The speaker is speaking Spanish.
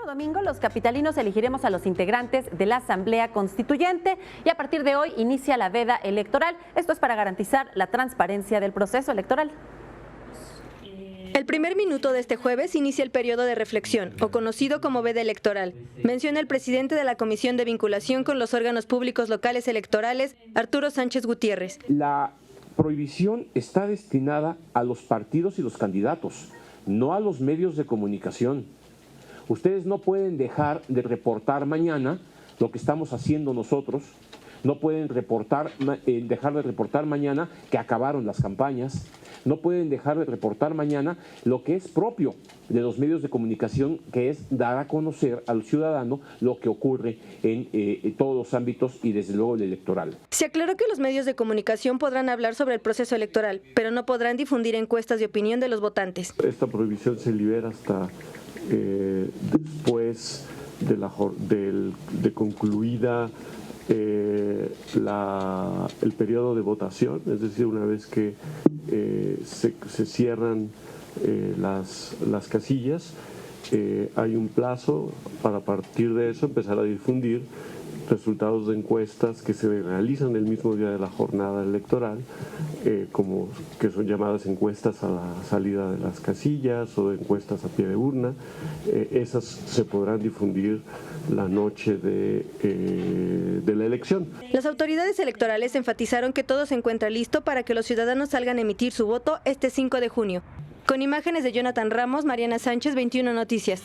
próximo domingo los capitalinos elegiremos a los integrantes de la Asamblea Constituyente y a partir de hoy inicia la veda electoral. Esto es para garantizar la transparencia del proceso electoral. El primer minuto de este jueves inicia el periodo de reflexión, o conocido como veda electoral, menciona el presidente de la Comisión de Vinculación con los Órganos Públicos Locales Electorales, Arturo Sánchez Gutiérrez. La prohibición está destinada a los partidos y los candidatos, no a los medios de comunicación. Ustedes no pueden dejar de reportar mañana lo que estamos haciendo nosotros, no pueden dejar de reportar mañana que acabaron las campañas, no pueden dejar de reportar mañana lo que es propio de los medios de comunicación, que es dar a conocer al ciudadano lo que ocurre en todos los ámbitos y desde luego el electoral. Se aclaró que los medios de comunicación podrán hablar sobre el proceso electoral, pero no podrán difundir encuestas de opinión de los votantes. Esta prohibición se libera hasta después de concluida el periodo de votación, es decir, una vez que se cierran las casillas, hay un plazo para a partir de eso empezar a difundir resultados de encuestas que se realizan el mismo día de la jornada electoral, como que son llamadas encuestas a la salida de las casillas o encuestas a pie de urna. Esas se podrán difundir la noche de la elección. Las autoridades electorales enfatizaron que todo se encuentra listo para que los ciudadanos salgan a emitir su voto este 5 de junio. Con imágenes de Jonathan Ramos, Mariana Sánchez, 21 Noticias.